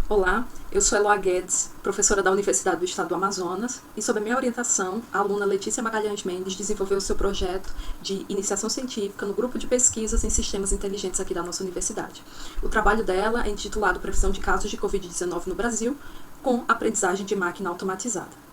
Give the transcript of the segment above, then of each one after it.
Olá, eu sou Eloá Guedes, professora da Universidade do Estado do Amazonas, e sob a minha orientação, a aluna Letícia Magalhães Mendes desenvolveu o seu projeto de iniciação científica no grupo de pesquisas em sistemas inteligentes aqui da nossa universidade. O trabalho dela é intitulado Previsão de casos de Covid-19 no Brasil, com aprendizagem de máquina automatizada.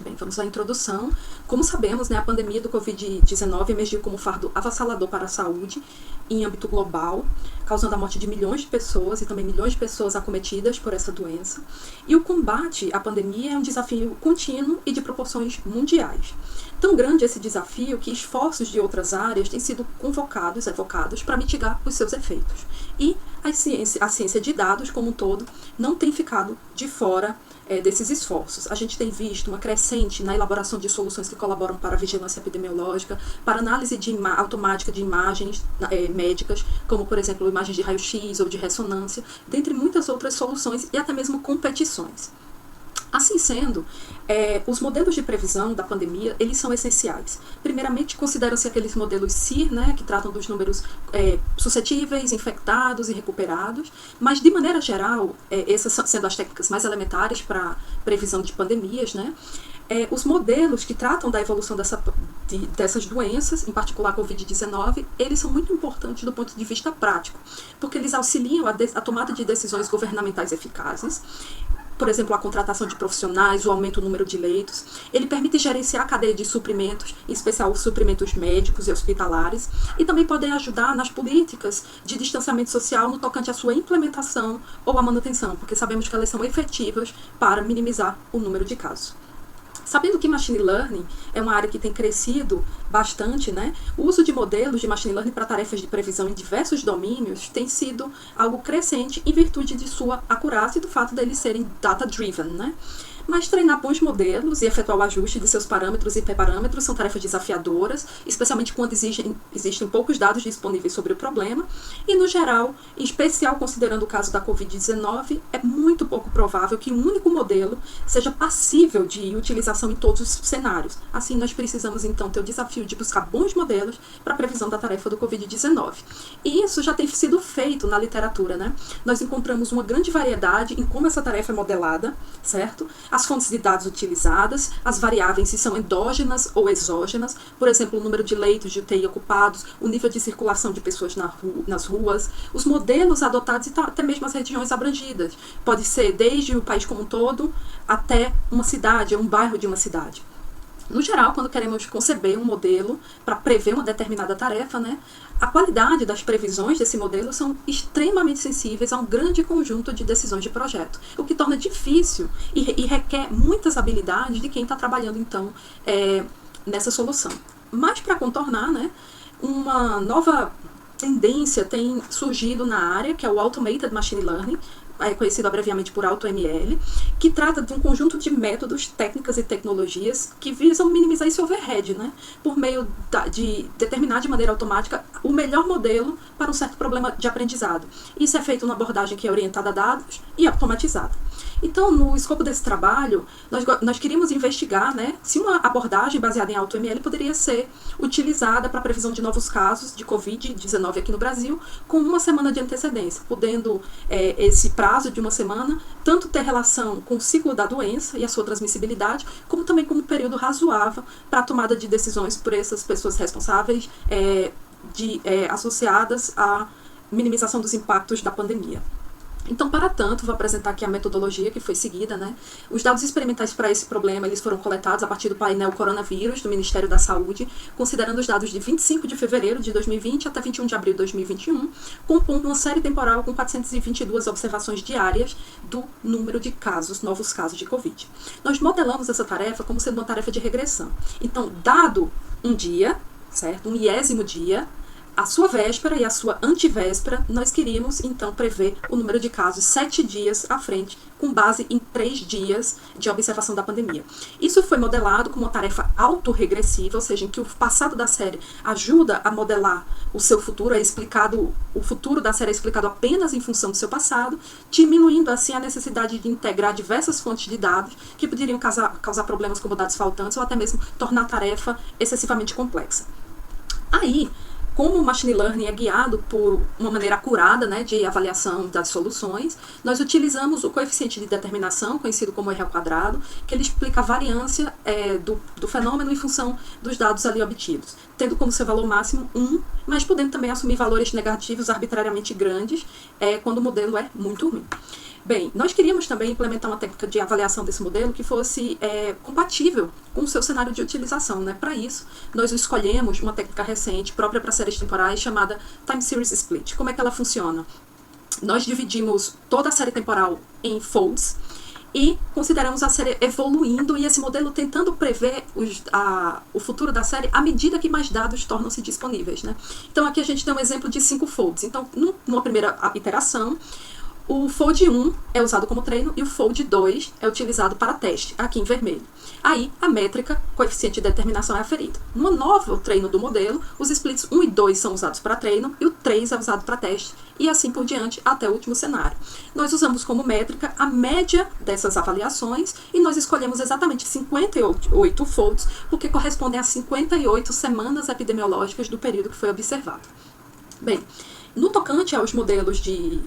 Bem, vamos à introdução. Como sabemos, a pandemia do Covid-19 emergiu como um fardo avassalador para a saúde em âmbito global, causando a morte de milhões de pessoas e também milhões de pessoas acometidas por essa doença. E o combate à pandemia é um desafio contínuo e de proporções mundiais. Tão grande esse desafio que esforços de outras áreas têm sido evocados para mitigar os seus efeitos. E a ciência de dados, como um todo, não tem ficado de fora desses esforços. A gente tem visto uma crescente na elaboração de soluções que colaboram para a vigilância epidemiológica, para análise automática de imagens médicas, como, por exemplo, imagens de raio-x ou de ressonância, dentre muitas outras soluções e até mesmo competições. Assim sendo, os modelos de previsão da pandemia, eles são essenciais. Primeiramente, consideram-se aqueles modelos CIR, que tratam dos números suscetíveis, infectados e recuperados, mas, de maneira geral, essas sendo as técnicas mais elementares para previsão de pandemias, os modelos que tratam da evolução dessas doenças, em particular a Covid-19, eles são muito importantes do ponto de vista prático, porque eles auxiliam a tomada de decisões governamentais eficazes, por exemplo, a contratação de profissionais, o aumento do número de leitos. Ele permite gerenciar a cadeia de suprimentos, em especial os suprimentos médicos e hospitalares, e também podem ajudar nas políticas de distanciamento social no tocante à sua implementação ou à manutenção, porque sabemos que elas são efetivas para minimizar o número de casos. Sabendo que Machine Learning é uma área que tem crescido bastante, o uso de modelos de Machine Learning para tarefas de previsão em diversos domínios tem sido algo crescente em virtude de sua acurácia e do fato deles serem data-driven, Mas treinar bons modelos e efetuar o ajuste de seus parâmetros e hiperparâmetros são tarefas desafiadoras, especialmente quando existem poucos dados disponíveis sobre o problema, e no geral, em especial considerando o caso da Covid-19, é muito pouco provável que um único modelo seja passível de utilização em todos os cenários. Assim, nós precisamos então ter o desafio de buscar bons modelos para a previsão da tarefa do Covid-19. E isso já tem sido feito na literatura, Nós encontramos uma grande variedade em como essa tarefa é modelada, certo? As fontes de dados utilizadas, as variáveis se são endógenas ou exógenas, por exemplo, o número de leitos de UTI ocupados, o nível de circulação de pessoas nas ruas, os modelos adotados e até mesmo as regiões abrangidas. Pode ser desde o país como um todo até uma cidade, um bairro de uma cidade. No geral, quando queremos conceber um modelo para prever uma determinada tarefa, a qualidade das previsões desse modelo são extremamente sensíveis a um grande conjunto de decisões de projeto, o que torna difícil e requer muitas habilidades de quem está trabalhando, então, nessa solução. Mas, para contornar, uma nova tendência tem surgido na área, que é o Automated Machine Learning, conhecido abreviamente por AutoML, que trata de um conjunto de métodos, técnicas e tecnologias que visam minimizar esse overhead, por meio de determinar de maneira automática o melhor modelo para um certo problema de aprendizado. Isso é feito numa abordagem que é orientada a dados e automatizada. Então, no escopo desse trabalho, nós queríamos investigar se uma abordagem baseada em AutoML poderia ser utilizada para a previsão de novos casos de Covid-19 aqui no Brasil com uma semana de antecedência, podendo esse prazo de uma semana tanto ter relação com o ciclo da doença e a sua transmissibilidade, como também com um período razoável para a tomada de decisões por essas pessoas responsáveis associadas à minimização dos impactos da pandemia. Então, para tanto, vou apresentar aqui a metodologia que foi seguida, Os dados experimentais para esse problema, eles foram coletados a partir do painel Coronavírus do Ministério da Saúde, considerando os dados de 25 de fevereiro de 2020 até 21 de abril de 2021, compondo uma série temporal com 422 observações diárias do número de novos casos de Covid. Nós modelamos essa tarefa como sendo uma tarefa de regressão. Então, dado um dia, certo? Um iésimo dia, a sua véspera e a sua antivéspera, nós queríamos, então, prever o número de casos 7 dias à frente, com base em 3 dias de observação da pandemia. Isso foi modelado como uma tarefa autorregressiva, ou seja, em que o passado da série ajuda a modelar o seu futuro, o futuro da série é explicado apenas em função do seu passado, diminuindo assim a necessidade de integrar diversas fontes de dados que poderiam causar problemas como dados faltantes ou até mesmo tornar a tarefa excessivamente complexa. Aí, como o Machine Learning é guiado por uma maneira acurada, né, de avaliação das soluções, nós utilizamos o coeficiente de determinação, conhecido como R ao quadrado, que ele explica a variância do fenômeno em função dos dados ali obtidos, tendo como seu valor máximo 1, mas podendo também assumir valores negativos arbitrariamente grandes, quando o modelo é muito ruim. Bem, nós queríamos também implementar uma técnica de avaliação desse modelo que fosse compatível com o seu cenário de utilização, né? Para isso, nós escolhemos uma técnica recente, própria para séries temporais, chamada Time Series Split. Como é que ela funciona? Nós dividimos toda a série temporal em folds e consideramos a série evoluindo e esse modelo tentando prever o futuro da série à medida que mais dados tornam-se disponíveis, né? Então, aqui a gente tem um exemplo de 5 folds. Então, numa primeira iteração, o fold 1 é usado como treino e o fold 2 é utilizado para teste, aqui em vermelho. Aí, a métrica, coeficiente de determinação, é aferido. No novo treino do modelo, os splits 1 e 2 são usados para treino e o 3 é usado para teste, e assim por diante até o último cenário. Nós usamos como métrica a média dessas avaliações e nós escolhemos exatamente 58 folds, porque correspondem a 58 semanas epidemiológicas do período que foi observado. Bem, no tocante aos modelos de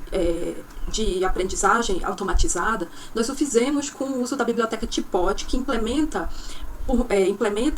aprendizagem automatizada, nós o fizemos com o uso da biblioteca Tipot, que implementa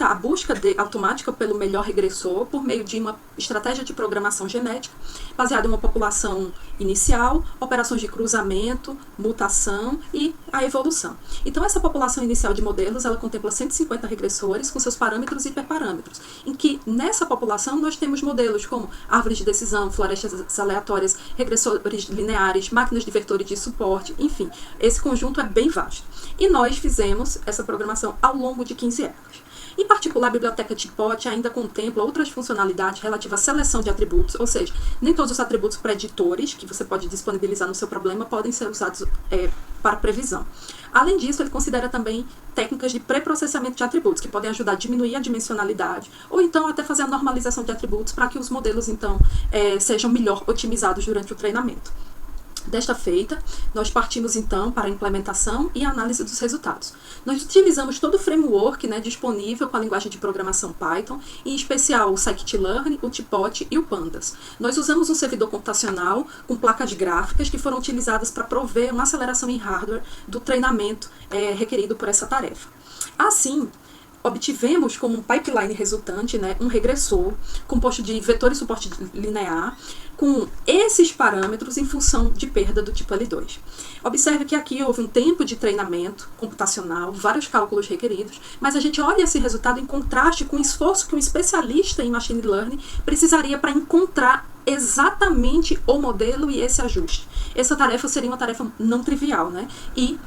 a busca automática pelo melhor regressor por meio de uma estratégia de programação genética baseada em uma população inicial, operações de cruzamento, mutação e a evolução. Então, essa população inicial de modelos, ela contempla 150 regressores com seus parâmetros e hiperparâmetros, em que nessa população nós temos modelos como árvores de decisão, florestas aleatórias, regressores lineares, máquinas de vetores de suporte, enfim, esse conjunto é bem vasto. E nós fizemos essa programação ao longo de 15 épocas. Em particular, a biblioteca Tipot ainda contempla outras funcionalidades relativas à seleção de atributos, ou seja, nem todos os atributos preditores que você pode disponibilizar no seu problema podem ser usados para previsão. Além disso, ele considera também técnicas de pré-processamento de atributos, que podem ajudar a diminuir a dimensionalidade, ou então até fazer a normalização de atributos para que os modelos, então, sejam melhor otimizados durante o treinamento. Desta feita, nós partimos então para a implementação e a análise dos resultados. Nós utilizamos todo o framework, né, disponível com a linguagem de programação Python, em especial o Scikit-learn, o Tipot e o Pandas. Nós usamos um servidor computacional com placas gráficas que foram utilizadas para prover uma aceleração em hardware do treinamento requerido por essa tarefa. Assim, obtivemos como um pipeline resultante, né, um regressor composto de vetor e suporte linear com esses parâmetros em função de perda do tipo L2. Observe que aqui houve um tempo de treinamento computacional, vários cálculos requeridos, mas a gente olha esse resultado em contraste com o esforço que um especialista em Machine Learning precisaria para encontrar exatamente o modelo e esse ajuste. Essa tarefa seria uma tarefa não trivial, né? E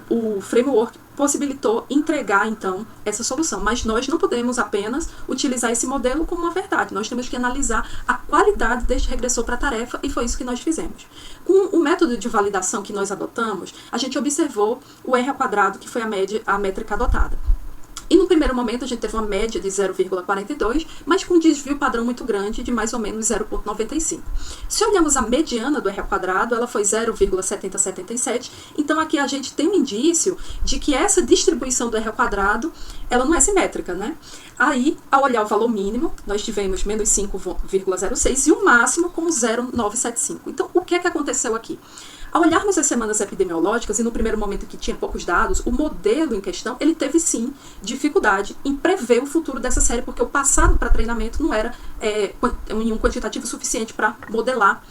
o framework possibilitou entregar, então, essa solução. Mas nós não podemos apenas utilizar esse modelo como uma verdade. Nós temos que analisar a qualidade deste regressor para a tarefa e foi isso que nós fizemos. Com o método de validação que nós adotamos, a gente observou o R ao quadrado, que foi a métrica adotada. E no primeiro momento a gente teve uma média de 0,42, mas com um desvio padrão muito grande de mais ou menos 0,95. Se olhamos a mediana do R ao quadrado, ela foi 0,7077, então aqui a gente tem um indício de que essa distribuição do R ao quadrado, ela não é simétrica, né? Aí, ao olhar o valor mínimo, nós tivemos menos 5,06 e o máximo com 0,975. Então, o que é que aconteceu aqui? Ao olharmos as semanas epidemiológicas, e no primeiro momento que tinha poucos dados, o modelo em questão, ele teve sim dificuldade em prever o futuro dessa série, porque o passado para treinamento não era em um quantitativo suficiente para modelar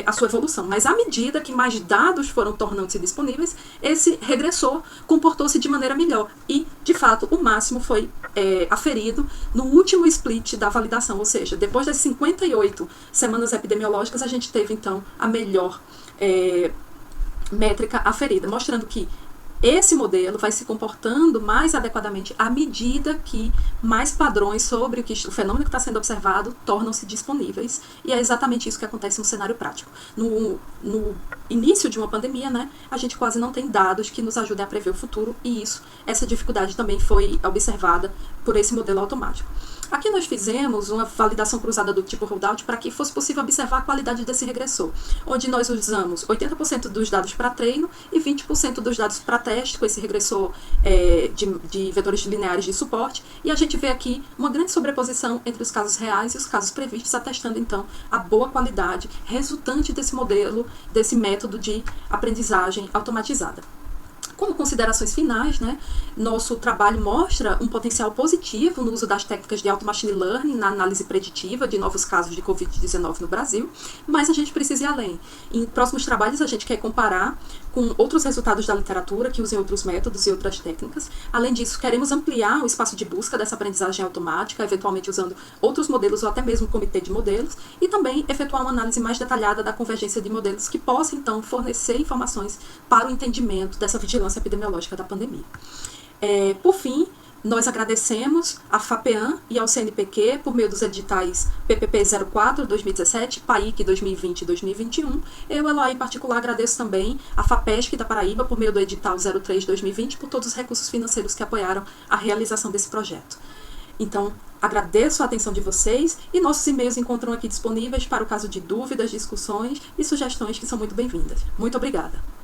a sua evolução. Mas à medida que mais dados foram tornando-se disponíveis, esse regressor comportou-se de maneira melhor. E, de fato, o máximo foi aferido no último split da validação, ou seja, depois das 58 semanas epidemiológicas, a gente teve, então, a melhor métrica aferida, mostrando que esse modelo vai se comportando mais adequadamente à medida que mais padrões sobre o fenômeno que está sendo observado tornam-se disponíveis. E é exatamente isso que acontece no cenário prático. No início de uma pandemia, né, a gente quase não tem dados que nos ajudem a prever o futuro, e essa dificuldade também foi observada por esse modelo automático. Aqui nós fizemos uma validação cruzada do tipo rollout para que fosse possível observar a qualidade desse regressor, onde nós usamos 80% dos dados para treino e 20% dos dados para teste com esse regressor de vetores lineares de suporte, e a gente vê aqui uma grande sobreposição entre os casos reais e os casos previstos, atestando então a boa qualidade resultante desse modelo, desse método de aprendizagem automatizada. Como considerações finais, nosso trabalho mostra um potencial positivo no uso das técnicas de Auto Machine Learning na análise preditiva de novos casos de Covid-19 no Brasil, mas a gente precisa ir além. Em próximos trabalhos, a gente quer comparar com outros resultados da literatura que usem outros métodos e outras técnicas. Além disso, queremos ampliar o espaço de busca dessa aprendizagem automática, eventualmente usando outros modelos ou até mesmo um comitê de modelos, e também efetuar uma análise mais detalhada da convergência de modelos que possa, então, fornecer informações para o entendimento dessa vigilância epidemiológica da pandemia. Por fim, nós agradecemos à FAPEAM e ao CNPq por meio dos editais PPP 04/2017, PAIC 2020 e 2021. Eu, Eloy, em particular, agradeço também à FAPESC da Paraíba por meio do edital 03/2020 por todos os recursos financeiros que apoiaram a realização desse projeto. Então, agradeço a atenção de vocês e nossos e-mails encontram aqui disponíveis para o caso de dúvidas, discussões e sugestões que são muito bem-vindas. Muito obrigada!